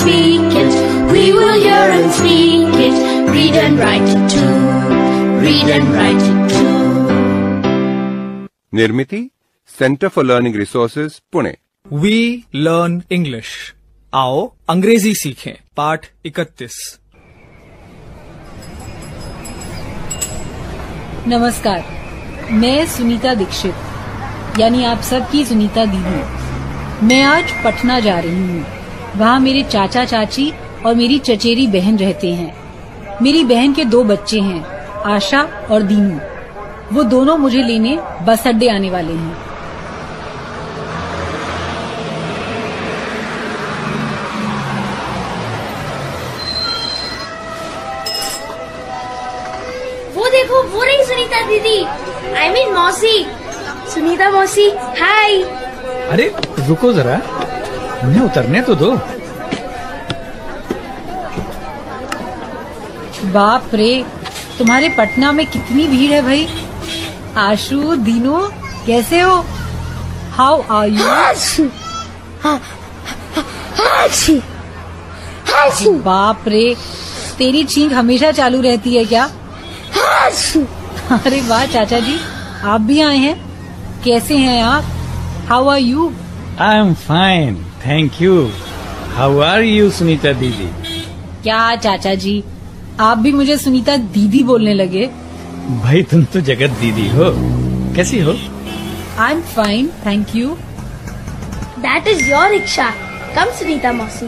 speak it. We will hear and speak it. Read and write it too. Read and write it too. Nirmiti, centre for learning resources, Pune. We learn English. आओ अंग्रेजी सीखें। पाठ 31। नमस्कार, मैं सुनीता दीक्षित, यानी आप सबकी सुनीता दीदी। मैं आज पटना जा रही हूँ। वहाँ मेरे चाचा चाची और मेरी चचेरी बहन रहते हैं। मेरी बहन के 2 बच्चे हैं, आशा और दीनू। वो दोनों मुझे लेने बस अड्डे आने वाले हैं। वो देखो, वो रही सुनीता दीदी। I mean मौसी। सुनीता मौसी, हाय। अरे रुको जरा, उन्हें उतरने तो दो। बाप रे, तुम्हारे पटना में कितनी भीड़ है भाई। आशु, दीनू, कैसे हो? How are you? बाप रे, तेरी छींक हमेशा चालू रहती है क्या? अरे वाह चाचा जी, आप भी आए हैं। कैसे हैं आप? How are you? I am fine, thank you. How are you Sunita दीदी? क्या चाचा जी, आप भी मुझे सुनीता दीदी बोलने लगे। भाई तुम तो जगत दीदी हो। कैसी हो? आई am fine, thank you. That is your rickshaw. Come Sunita मौसी।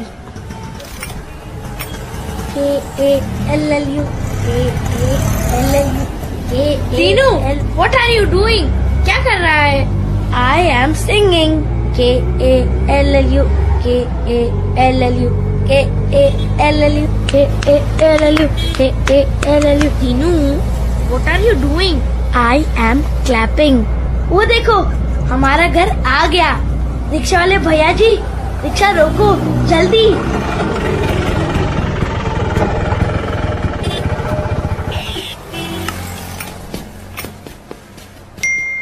K-A-L-L-U K-A-L-L-U Dinu, what are you doing? क्या कर रहा है? I am singing. K-A-L-L-U K-A-L-L-U K-A-L-L-U K-A-L-L-U K-A-L-L-U Dinu, what are you doing? I am clapping. वो देखो, हमारा घर आ गया। रिक्शा वाले भैया जी, रिक्शा रोको जल्दी।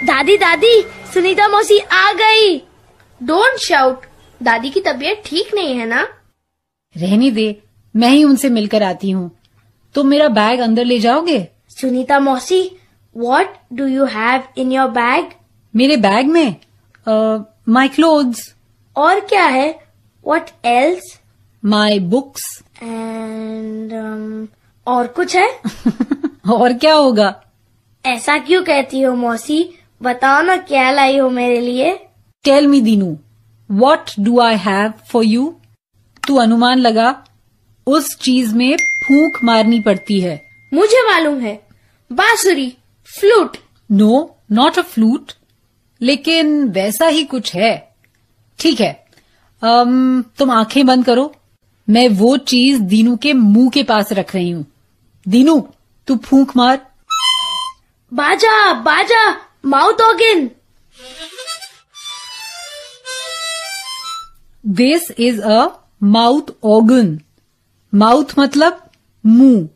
दादी दादी, सुनीता मौसी आ गई। डोंट शाउट, दादी की तबीयत ठीक नहीं है ना? रहने दे, मैं ही उनसे मिलकर आती हूँ। तुम मेरा बैग अंदर ले जाओगे? सुनीता मौसी, what do you have in your bag? मेरे बैग में माय क्लोथ्स। और क्या है? What else? My books. And और कुछ है? और क्या होगा? ऐसा क्यों कहती हो मौसी? बताओ ना, क्या लाई हो मेरे लिए? Tell me Dinu, what do I have for you? तू अनुमान लगा, उस चीज में फूंक मारनी पड़ती है। मुझे मालूम है, बांसुरी, flute. No, not a flute, लेकिन वैसा ही कुछ है। ठीक है, तुम आंखें बंद करो। मैं वो चीज दीनू के मुंह के पास रख रही हूँ। दीनू, तू फूंक मार। बाजा बाजा, mouth organ. This is a mouth organ. Mouth मतलब मुंह।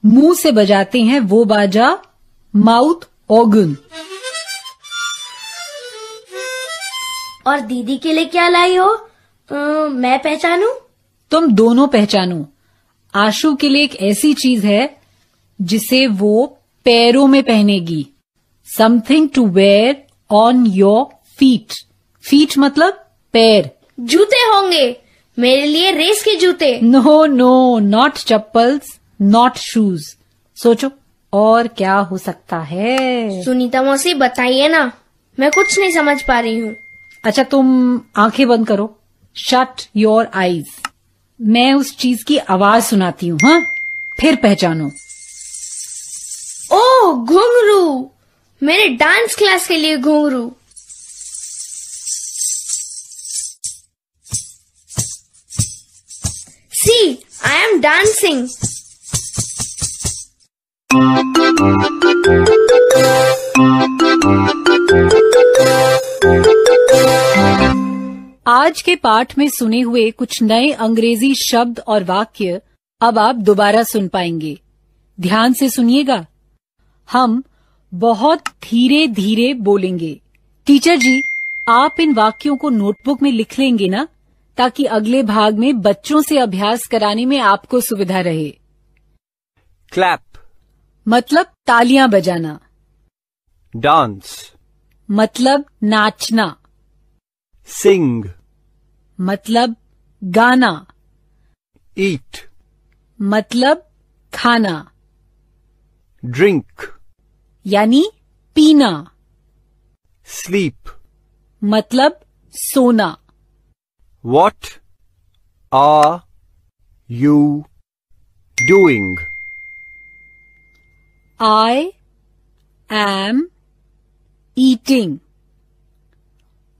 मुंह से बजाते हैं वो बाजा, माउथ ऑर्गन। और दीदी के लिए क्या लाई हो? मैं पहचानूं? तुम दोनों पहचानो। आशु के लिए एक ऐसी चीज है जिसे वो पैरों में पहनेगी। Something to wear on your feet. Feet मतलब पैर। जूते होंगे, मेरे लिए रेस के जूते। No no, not chappals, not shoes. सोचो और क्या हो सकता है? सुनीता मौसी बताइए ना, मैं कुछ नहीं समझ पा रही हूँ। अच्छा, तुम आंखें बंद करो। Shut your eyes. मैं उस चीज की आवाज सुनाती हूँ, हाँ? फिर पहचानो। ओह, घुंघरू। मेरे डांस क्लास के लिए घुंघरू। सी, आई एम डांसिंग। आज के पाठ में सुने हुए कुछ नए अंग्रेजी शब्द और वाक्य अब आप दोबारा सुन पाएंगे। ध्यान से सुनिएगा। हम बहुत धीरे धीरे बोलेंगे। टीचर जी, आप इन वाक्यों को नोटबुक में लिख लेंगे ना, ताकि अगले भाग में बच्चों से अभ्यास कराने में आपको सुविधा रहे। clap, मतलब तालियां बजाना। dance, मतलब नाचना। sing, मतलब गाना। eat, मतलब खाना। drink, यानी पीना। sleep. मतलब सोना। What are you doing? I am eating.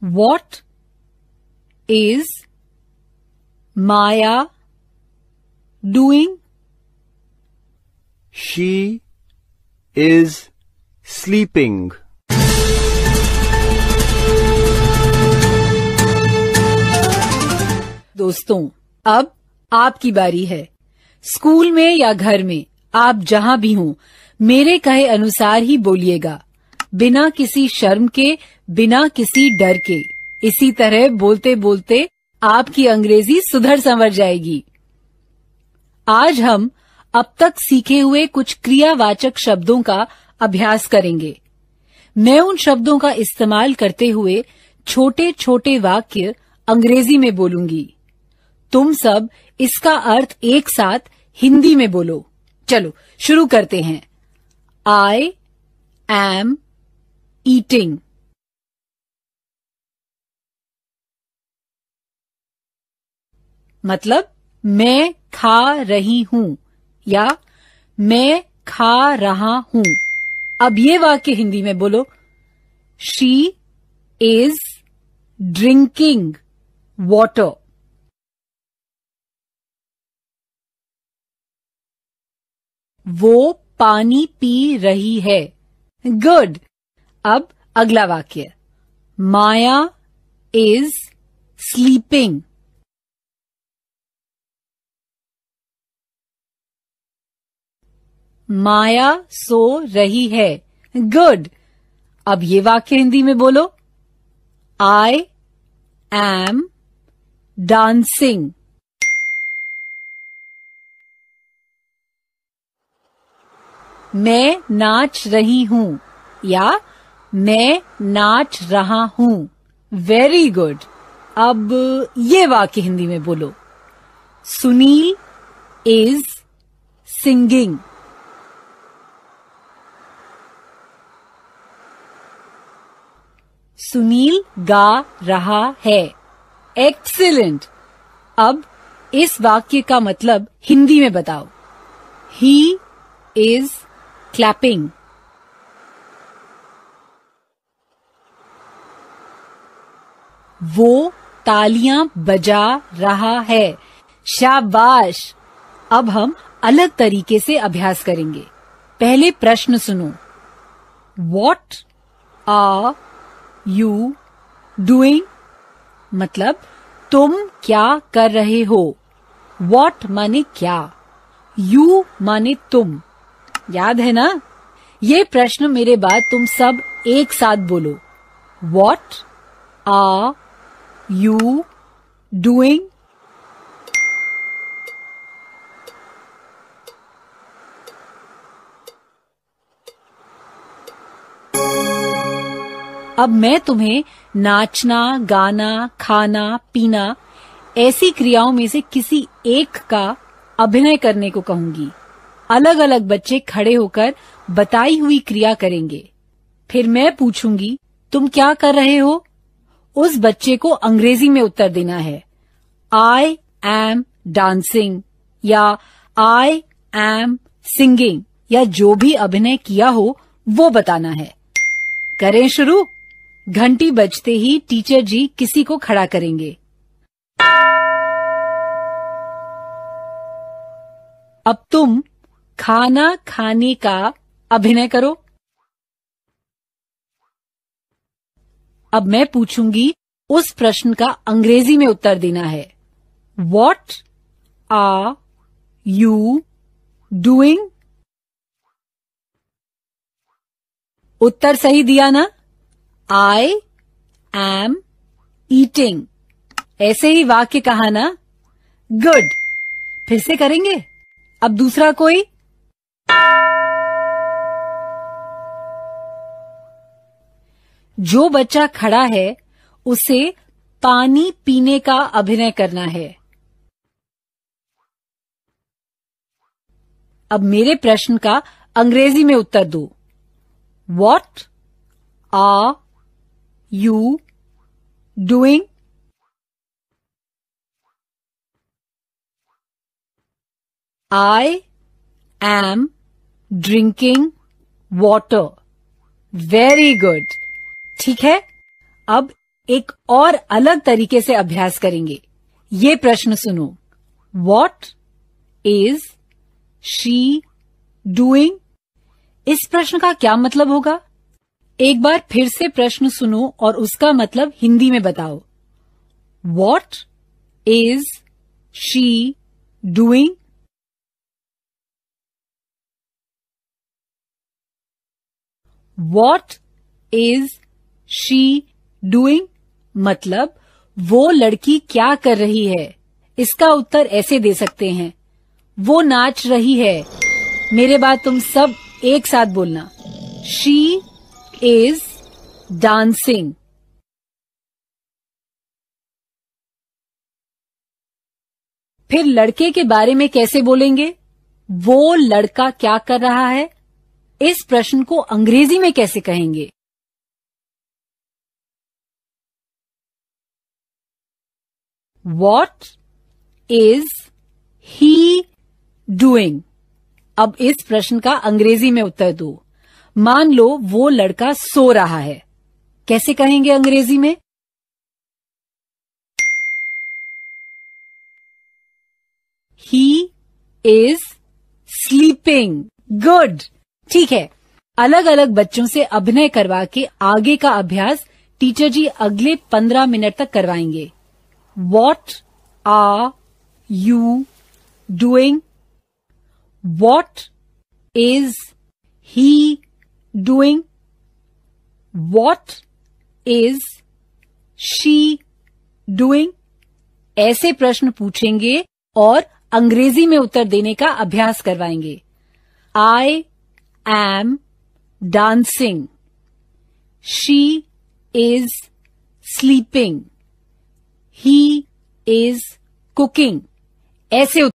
What is Maya doing? She is sleeping. दोस्तों, अब आपकी बारी है। स्कूल में या घर में, आप जहां भी हों, मेरे कहे अनुसार ही बोलिएगा, बिना किसी शर्म के, बिना किसी डर के। इसी तरह बोलते बोलते आपकी अंग्रेजी सुधर संवर जाएगी। आज हम अब तक सीखे हुए कुछ क्रियावाचक शब्दों का अभ्यास करेंगे। मैं उन शब्दों का इस्तेमाल करते हुए छोटे छोटे वाक्य अंग्रेजी में बोलूंगी। तुम सब इसका अर्थ एक साथ हिंदी में बोलो। चलो शुरू करते हैं। I am eating. मतलब मैं खा रही हूं या मैं खा रहा हूं। अब ये वाक्य हिंदी में बोलो। She is drinking water. वो पानी पी रही है। गुड। अब अगला वाक्य। माया इज स्लीपिंग। माया सो रही है। गुड। अब ये वाक्य हिंदी में बोलो। I am dancing. मैं नाच रही हूं या मैं नाच रहा हूं। Very good. अब ये वाक्य हिंदी में बोलो। Sunil is singing. सुनील गा रहा है। एक्सीलेंट। अब इस वाक्य का मतलब हिंदी में बताओ। He is clapping. वो तालियां बजा रहा है। शाबाश। अब हम अलग तरीके से अभ्यास करेंगे। पहले प्रश्न सुनो। What are you doing? मतलब तुम क्या कर रहे हो। What माने क्या, you माने तुम। याद है ना? ये प्रश्न मेरे बाद तुम सब एक साथ बोलो। What are you doing? अब मैं तुम्हें नाचना, गाना, खाना, पीना ऐसी क्रियाओं में से किसी एक का अभिनय करने को कहूंगी। अलग अलग बच्चे खड़े होकर बताई हुई क्रिया करेंगे। फिर मैं पूछूंगी तुम क्या कर रहे हो। उस बच्चे को अंग्रेजी में उत्तर देना है। I am dancing या I am singing या जो भी अभिनय किया हो वो बताना है। करें शुरू। घंटी बजते ही टीचर जी किसी को खड़ा करेंगे। अब तुम खाना खाने का अभिनय करो। अब मैं पूछूंगी, उस प्रश्न का अंग्रेजी में उत्तर देना है। What are you doing? उत्तर सही दिया ना? I am eating. ऐसे ही वाक्य कहा ना? गुड। फिर से करेंगे। अब दूसरा कोई? जो बच्चा खड़ा है उसे पानी पीने का अभिनय करना है। अब मेरे प्रश्न का अंग्रेजी में उत्तर दो। What are you doing? I am drinking water. Very good. ठीक है, अब एक और अलग तरीके से अभ्यास करेंगे। ये प्रश्न सुनो। What is she doing? इस प्रश्न का क्या मतलब होगा? एक बार फिर से प्रश्न सुनो और उसका मतलब हिंदी में बताओ। What is she doing? What is she doing? मतलब वो लड़की क्या कर रही है? इसका उत्तर ऐसे दे सकते हैं, वो नाच रही है। मेरे बाद तुम सब एक साथ बोलना। She is dancing. फिर लड़के के बारे में कैसे बोलेंगे? वो लड़का क्या कर रहा है? इस प्रश्न को अंग्रेजी में कैसे कहेंगे? What is he doing? अब इस प्रश्न का अंग्रेजी में उत्तर दो। मान लो वो लड़का सो रहा है, कैसे कहेंगे अंग्रेजी में? He is sleeping. Good. ठीक है, अलग अलग बच्चों से अभिनय करवा के आगे का अभ्यास टीचर जी अगले 15 मिनट तक करवाएंगे। What are you doing? What is he doing? What is she doing? ऐसे प्रश्न पूछेंगे और अंग्रेजी में उत्तर देने का अभ्यास करवाएंगे। I am dancing. She is sleeping. He is cooking. ऐसे